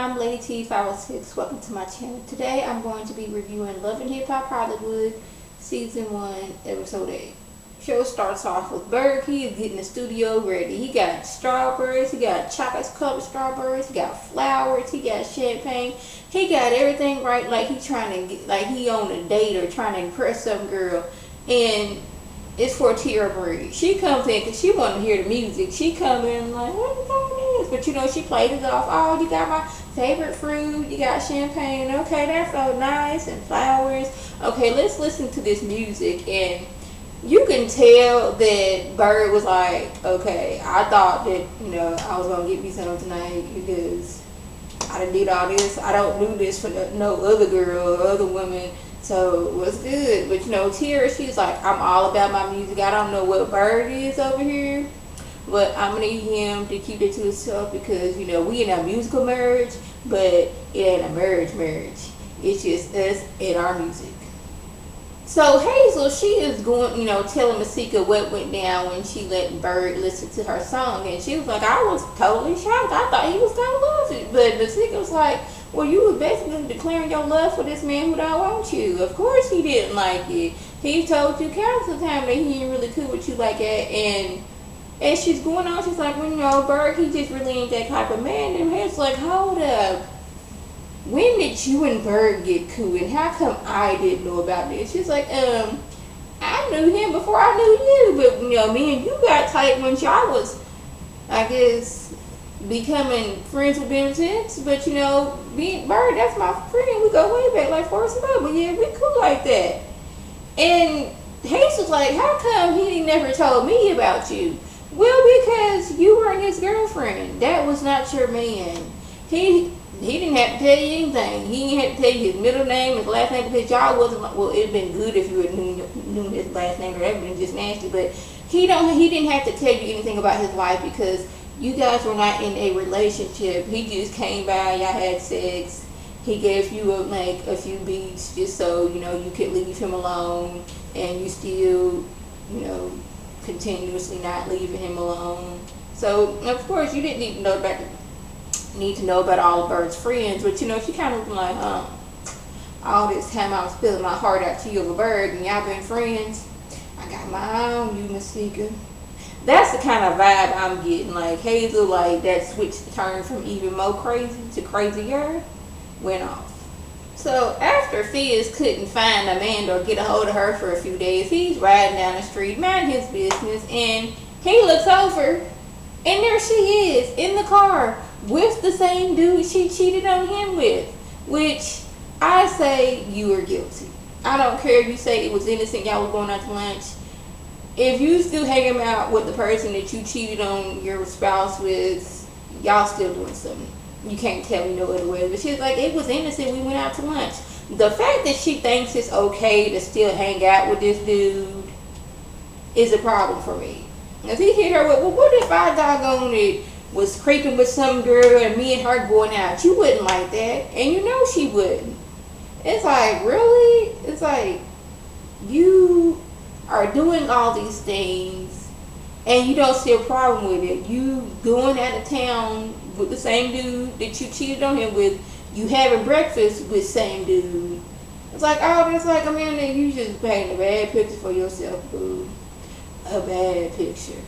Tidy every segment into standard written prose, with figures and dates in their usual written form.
I'm Lady T506. Welcome to my channel. Today I'm going to be reviewing Love and Hip Hop Hollywood Season 1, Episode 8. Show starts off with Berg. He is getting the studio ready. He got strawberries, he got chocolate covered strawberries, he got flowers, he got champagne. He got everything right, like he trying to get, like he on a date or trying to impress some girl. And it's for Tierra Marie. She comes in because she wanted to hear the music. She come in like, what the song is? But you know, she played it off. Oh, you got my favorite fruit. You got champagne. Okay, that's so nice. And flowers. Okay, let's listen to this music. And you can tell that Bird was like, okay, I thought that, you know, I was going to get me some tonight because I done did all this. I don't do this for no other girl or other woman. So it was good. But you know, Tierra, she's like, I'm all about my music. I don't know what Bird is over here, but I'm gonna need him to keep it to himself because, you know, we in a musical marriage, but it ain't a marriage. It's just us and our music. So Hazel, she is going, you know, telling Masika what went down when she let Bird listen to her song, and she was like, I was totally shocked. I thought he was gonna love it, but Masika was like, well, you was basically declaring your love for this man who don't want you. Of course he didn't like it. He told you countless of times that he ain't really cool with you like that. And she's going on, she's like, well, you know, Berg, he just really ain't that type of man. And it's like, hold up. When did you and Berg get cool? And how come I didn't know about this? She's like, I knew him before I knew you. But, you know, me and you got tight when y'all was, I guess, becoming friends with benefits. But you know, being Bird, that's my friend. We go way back, like Forrest and Love. But yeah, we cool like that. And Hazel's like, how come he never told me about you? Well, because you weren't his girlfriend. That was not your man. He didn't have to tell you anything. He didn't have to tell you his middle name, his last name, because y'all wasn't like, well, it'd been good if you would knew his last name, or that would been just nasty. But he didn't have to tell you anything about his life because you guys were not in a relationship. He just came by, y'all had sex. He gave you a few beats just so, you know, you could leave him alone, and you still, you know, continuously not leaving him alone. So of course you didn't need to know about all of Bird's friends, but you know, she kind of like, all this time I was spilling my heart out to you over Bird, and y'all been friends. I got my eye on you, Masika. That's the kind of vibe I'm getting. Like Hazel, like that switch turned from even more crazy to crazier went off. So after Fizz couldn't find Amanda or get a hold of her for a few days, he's riding down the street, minding his business, and he looks over, and there she is in the car with the same dude she cheated on him with. Which I say you are guilty. I don't care if you say it was innocent, y'all was going out to lunch. If you still hanging out with the person that you cheated on your spouse with, y'all still doing something. You can't tell me no other way. But she's like, it was innocent, we went out to lunch. The fact that she thinks it's okay to still hang out with this dude is a problem for me. If he hit her with, well, what if I doggone it was creeping with some girl and me and her going out? You wouldn't like that. And you know she wouldn't. It's like, really? It's like, you are doing all these things and you don't see a problem with it. You going out of town with the same dude that you cheated on him with. You having breakfast with same dude. It's like, oh, it's like, Amanda, you just painting a bad picture for yourself, boo. A bad picture.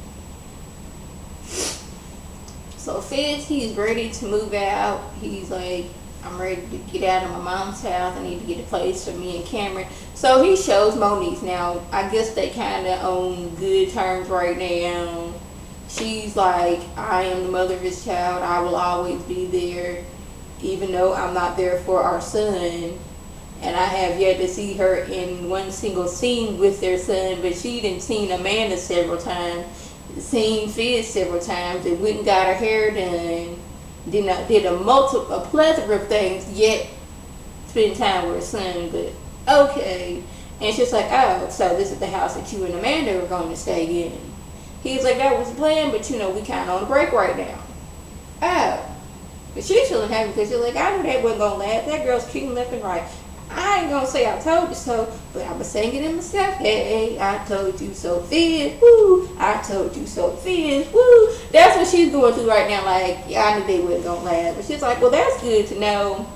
So Fizz, he's ready to move out. He's like, I'm ready to get out of my mom's house. I need to get a place for me and Cameron. So he shows Monique. Now, I guess they kind of on good terms right now. She's like, I am the mother of his child. I will always be there, even though I'm not there for our son. And I have yet to see her in one single scene with their son. But she done seen Amanda several times, seen Fizz several times, and went and got her hair done. Did a plethora of things, yet spend time with her son. But okay. And she's like, oh, so this is the house that you and Amanda are going to stay in. He's like, that was the plan, but you know, we kind of on a break right now. Oh. But she's feeling happy because she's like, I knew that wasn't going to last. That girl's cheating left and right. I ain't gonna say I told you so, but I'ma sing it in myself. Hey, I told you so, Fizz. Woo! I told you so, Fizz. Woo! That's what she's going through right now. Like, yeah, I knew they wasn't gonna last, but she's like, well, that's good to know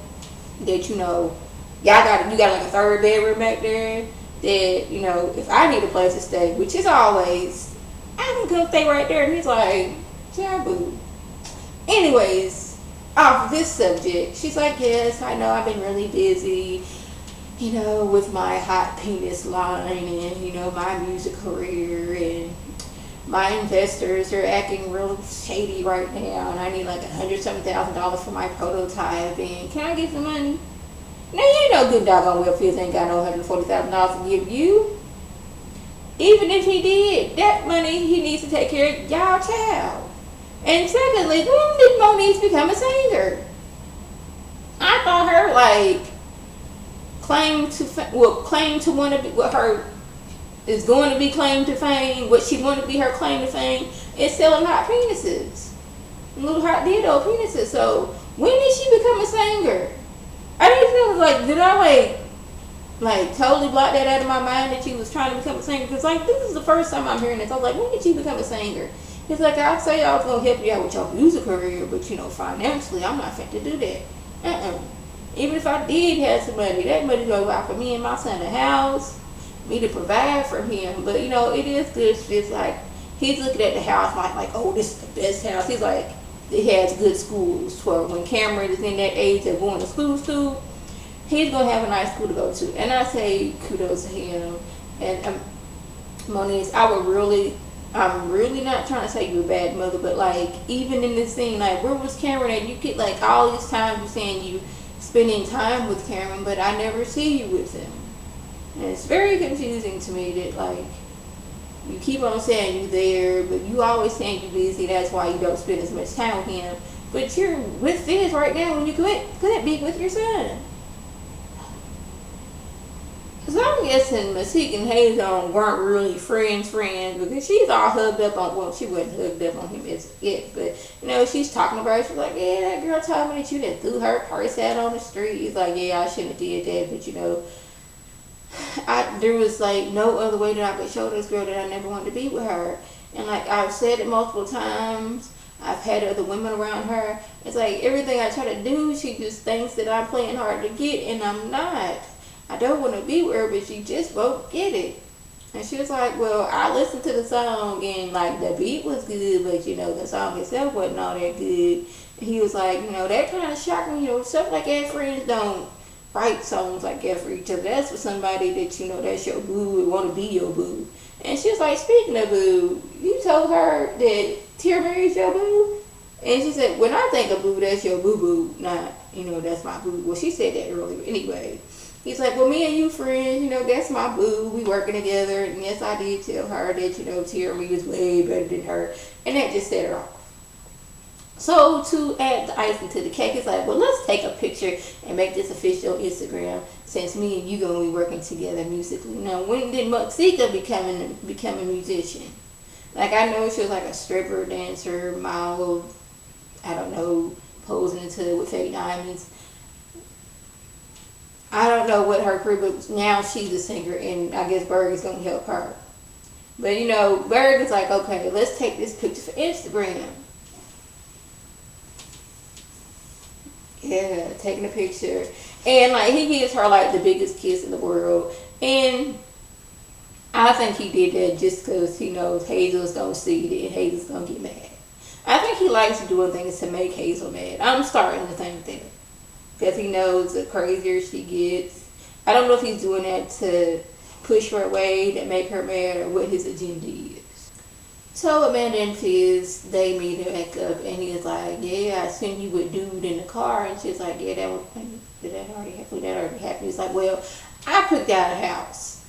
that you got like a third bedroom back there. That if I need a place to stay, which is always, I can come stay right there. And he's like, yeah, boo. Anyways, off this subject, she's like, yes, I know I've been really busy, with my hot penis line and, my music career, and my investors are acting real shady right now, and I need like $100,000 for my prototype, and can I get some money? Now, you know good doggone well Fizz ain't got no $140,000 to give you. Even if he did, that money he needs to take care of y'all child. And secondly, when did Moniece become a singer? I thought her claim to want to be what her is going to be claimed to fame. What she want to be her claim to fame is selling hot penises, little hot dildo penises. So when did she become a singer? I didn't know. Did I totally block that out of my mind that she was trying to become a singer? Because this is the first time I'm hearing this. I was like, when did she become a singer? It's like, I'd say I was going to help you out with your music career, but financially, I'm not fit to do that. Even if I did have some money, that money go out for me and my son a house, me to provide for him. But it is good. It's like he's looking at the house like, oh, this is the best house. He's like, it has good schools for when Cameron is in that age of going to school. He's gonna have a nice school to go to, and I say kudos to him. And Moniece, I'm really not trying to say you're a bad mother, but even in this scene, where was Cameron at? You get all this time you saying you spending time with Cameron, but I never see you with him, and it's very confusing to me that you keep on saying you're there, but you always saying you're busy. That's why you don't spend as much time with him. But you're with Fizz right now when you could be with your son. Because I'm guessing Mystique and Hazon weren't really friends, because she's all hugged up on, well, she wasn't hugged up on him as yet, but, she's talking about it. She's like, yeah, that girl told me that you done threw her purse out on the street. He's like, yeah, I shouldn't have did that, but, there was no other way that I could show this girl that I never wanted to be with her. And I've said it multiple times. I've had other women around her. It's everything I try to do, she just thinks that I'm playing hard to get, and I'm not. I don't want to be with her, but she just won't get it. And she was like, well, I listened to the song, and the beat was good, but the song itself wasn't all that good. And he was like, that kind of shocked me. Stuff like that, friends don't write songs like that for each other. That's for somebody that that's your boo and want to be your boo. And she was like, speaking of boo, you told her that Tia Mary's your boo? And she said, when I think of boo, that's your boo boo, not that's my boo. Well, she said that earlier anyway. He's like, well, me and you friends, that's my boo. We working together. And yes, I did tell her that Tia Marie is way better than her, and that just set her off. So to add the icing to the cake, it's like, well, let's take a picture and make this official on Instagram, since me and you gonna be working together musically. Now, when did Muxika become a musician? I know she was a stripper, dancer, model, I don't know, posing into it with fake diamonds. I don't know what her career, but now she's a singer, and I guess Berg is gonna help her. But Berg is like, okay, let's take this picture for Instagram. Yeah, taking a picture. And he gives her the biggest kiss in the world. And I think he did that just because he knows Hazel's gonna see it and Hazel's gonna get mad. I think he likes doing things to make Hazel mad. I'm starting to think that. Because he knows the crazier she gets. I don't know if he's doing that to push her away, to make her mad, or what his agenda is. So Amanda and Fizz, they meet back up, and he's like, yeah, I seen you with dude in the car. And she's like, yeah, did that already happen? That already happened. He's like, well, I picked out a house,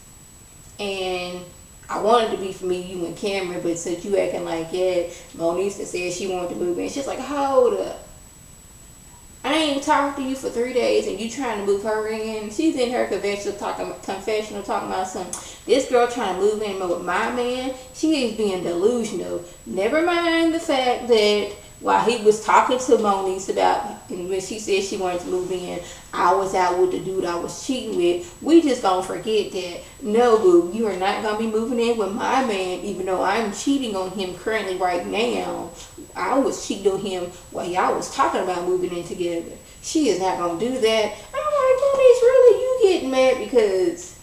and I wanted to be for me, you, and Cameron, but since you acting like, yeah, Moniece said she wanted to move in. She's like, hold up. I ain't talked to you for 3 days and you trying to move her in. She's in her confessional talking about something. This girl trying to move in with my man. She is being delusional. Never mind the fact that while he was talking to Moniece about, and when she said she wanted to move in, I was out with the dude I was cheating with. We just gonna forget that. No, boo, you are not gonna be moving in with my man, even though I'm cheating on him currently right now. I was cheating on him while y'all was talking about moving in together. She is not gonna do that. I'm like, Moniece, really? You getting mad because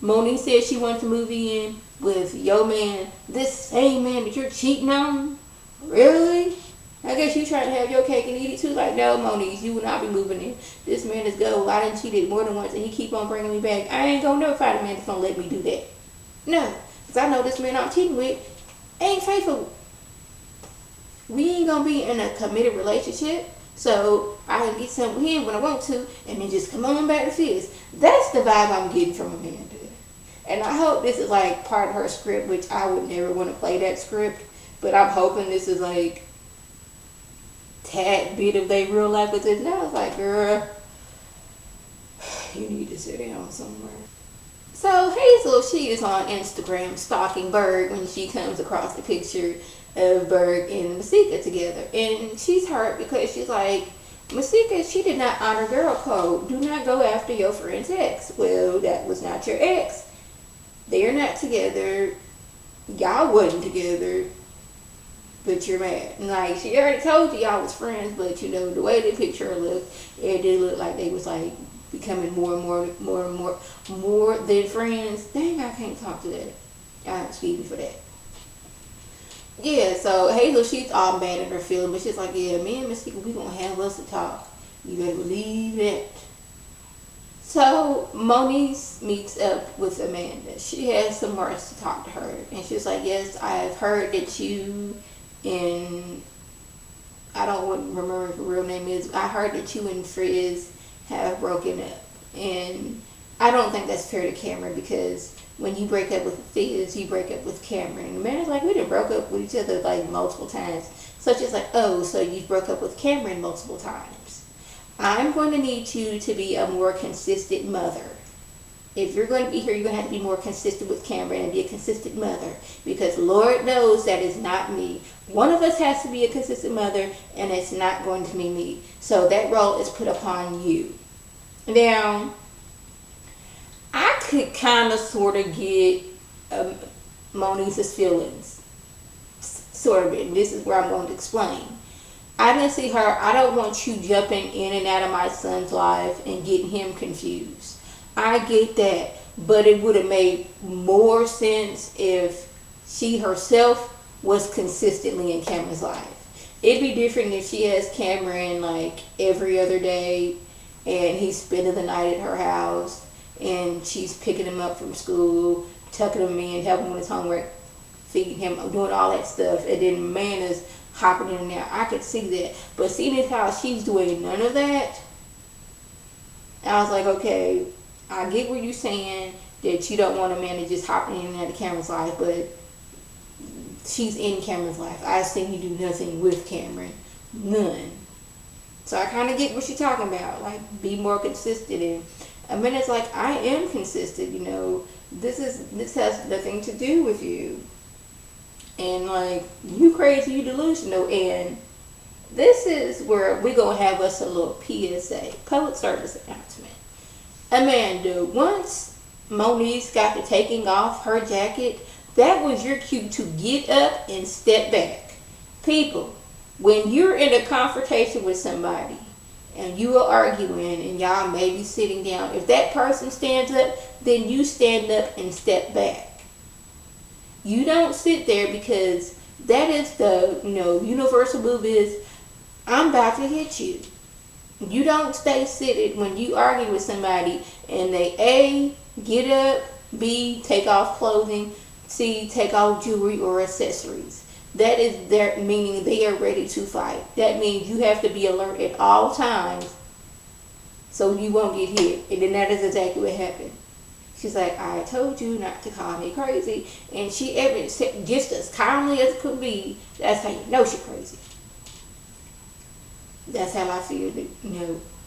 Moniece said she wanted to move in with your man, this same man that you're cheating on? Really? I guess you trying to have your cake and eat it too. Like, no, Moniece, you will not be moving in. This man is gold. I done cheated more than once, and he keep on bringing me back. I ain't gonna never find a man that's gonna let me do that. No, because I know this man I'm cheating with ain't faithful. We ain't gonna be in a committed relationship, so I can get some with him when I want to, and then just come on back to this. That's the vibe I'm getting from Amanda. And I hope this is like part of her script, which I would never want to play that script. But I'm hoping this is like tad bit of their real life. But then I was like, girl, you need to sit down somewhere. So Hazel, she is on Instagram stalking Berg when she comes across the picture of Berg and Masika together. And she's hurt because she's like, Masika, she did not honor girl code. Do not go after your friend's ex. Well, that was not your ex. They're not together. Y'all wasn't together. But you're mad. And like, she already told you y'all was friends, but you know, the way the picture looked, it did look like they was like becoming more and more than friends. Dang, I can't talk to that. Excuse me for that. Yeah, so Hazel, she's all mad at her feeling, but she's like, yeah, me and Mystique, we gonna have us a talk. You better believe that. So Moniece meets up with Amanda. She has some words to talk to her, and she's like, yes, I've heard that you and I don't remember what her real name is. I heard that you and Frizz have broken up, and I don't think that's fair to Cameron, because when you break up with Fizz, you break up with Cameron. And Amanda's like, we done broke up with each other like multiple times. So she's like, oh, so you broke up with Cameron multiple times. I'm going to need you to be a more consistent mother. If you're going to be here, you're going to have to be more consistent with Cameron and be a consistent mother. Because Lord knows that is not me. One of us has to be a consistent mother, and it's not going to be me. So that role is put upon you. Now, I could kind of sort of get Moniece's feelings. Sort of. And this is where I'm going to explain. I didn't see her. I don't want you jumping in and out of my son's life and getting him confused. I get that, but it would have made more sense if she herself was consistently in Cameron's life. It'd be different if she has Cameron like every other day and he's spending the night at her house and she's picking him up from school, tucking him in, helping him with his homework, feeding him, doing all that stuff, and then man is hopping in and out. I could see that. But seeing as how she's doing none of that, I was like, okay, I get what you're saying, that you don't want a man to just hop in and out of Cameron's life, but she's in Cameron's life. I've seen you do nothing with Cameron. None. So I kind of get what she's talking about. Like, be more consistent. And I mean, it's like, I am consistent, you know. This has nothing to do with you. And like, you crazy, you delusional. And this is where we're going to have us a little PSA, public service announcement. Amanda, once Moniece got to taking off her jacket, that was your cue to get up and step back. People, when you're in a confrontation with somebody and you are arguing and y'all may be sitting down, if that person stands up, then you stand up and step back. You don't sit there, because that is the, universal move is, I'm about to hit you. You don't stay seated when you argue with somebody and they A, get up, B, take off clothing, C, take off jewelry or accessories. That is their meaning they are ready to fight. That means you have to be alert at all times so you won't get hit. And then that is exactly what happened. She's like, I told you not to call me crazy. And she just as calmly as could be, that's how you know she's crazy. That's how I feel.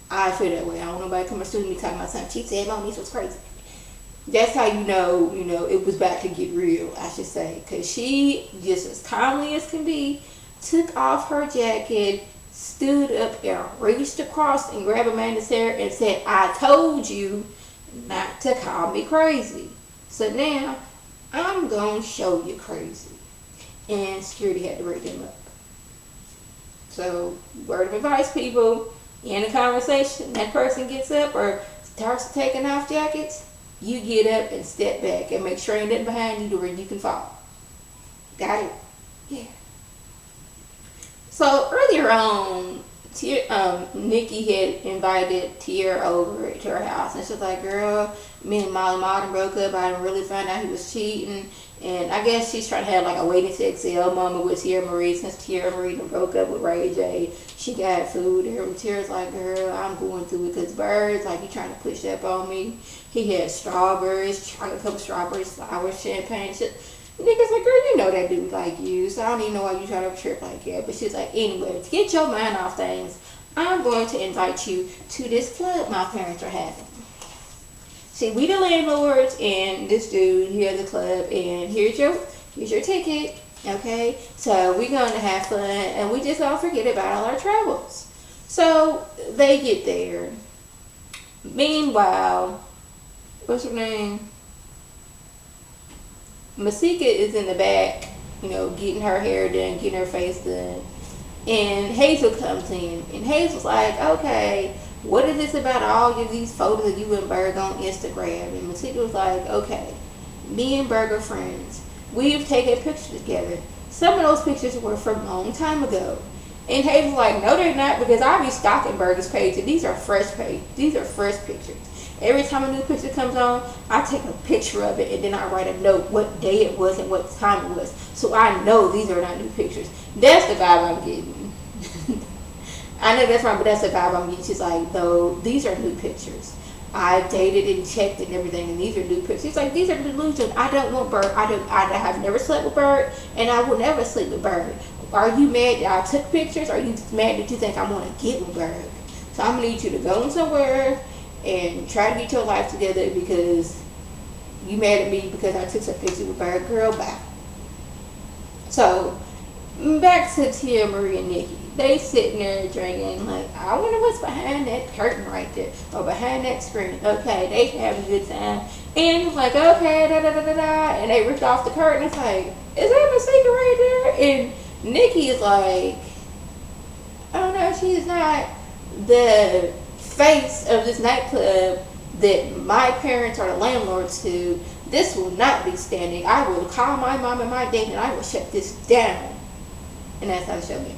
I feel that way. I don't know nobody come to me talking about something. She said Moniece was crazy. That's how you know, it was about to get real, I should say. Because she, just as calmly as can be, took off her jacket, stood up and reached across and grabbed Amanda's hair and said, I told you not to call me crazy. So now I'm going to show you crazy. And security had to break them up. So, word of advice, people, in a conversation, that person gets up or starts taking off jackets, you get up and step back and make sure ain't nothing behind you to where you can fall. Got it? Yeah. So earlier on, Nikki had invited Tierra over to her house, and she was like, "Girl, me and Molly Martin broke up. I didn't really find out he was cheating." And I guess she's trying to have like a waiting to exhale moment with Tierra Marie since Tierra Marie broke up with Ray J. She got food, and Tierra's like, "Girl, I'm going through it because Bird's like, he trying to push that on me. He had strawberries, a couple strawberries, sour champagne shit." Niggas like, girl, you know that dude like you, so I don't even know why you trying to trip like that. But she's like, anyway, to get your mind off things, I'm going to invite you to this club my parents are having. See, we the landlords, and this dude here at the club, and here's your ticket, okay? So we're going to have fun, and we just don't forget about all our travels. So they get there. Meanwhile, what's her name? Masika is in the back, getting her hair done, getting her face done. And Hazel comes in. And Hazel's like, okay, what is this about all of these photos of you and Berg on Instagram? And Masika was like, okay, me and Berg are friends. We've taken pictures together. Some of those pictures were from a long time ago. And Hazel's like, no, they're not, because I be stalking Berg's page, and these are fresh pictures. Every time a new picture comes on, I take a picture of it and then I write a note what day it was and what time it was. So I know these are not new pictures. That's the vibe I'm getting. I know that's wrong, but that's the vibe I'm getting. She's like, though, these are new pictures. I dated and checked and everything, and these are new pictures. She's like, these are delusions. I don't want Bird. I have never slept with Bird, and I will never sleep with Bird. Are you mad that I took pictures? Or are you mad that you think I want to get with Bird? So I'm going to need you to go somewhere and try to get your life together because you mad at me because I took some pictures with Bird. Girl, bye. So, back to Tia Marie and Nikki. They sitting there drinking, like, I wonder what's behind that curtain right there, or behind that screen. Okay, they having a good time. And it's like, okay, da-da-da-da-da, and they ripped off the curtain. It's like, is that Masika right there? And Nikki is like, oh no, she is not the face of this nightclub that my parents are the landlords to. This will not be standing. I will call my mom and my dad and I will shut this down. And that's how the show ended.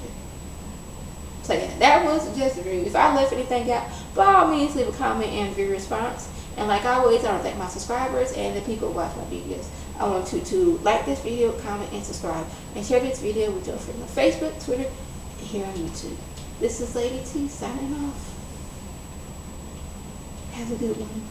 So yeah, that was just a review. If I left anything out, by all means leave a comment and view response. And like always, I want to thank my subscribers and the people who watch my videos. I want you to like this video, comment, and subscribe. And share this video with your friends on Facebook, Twitter, and here on YouTube. This is Lady T signing off. Have a good one.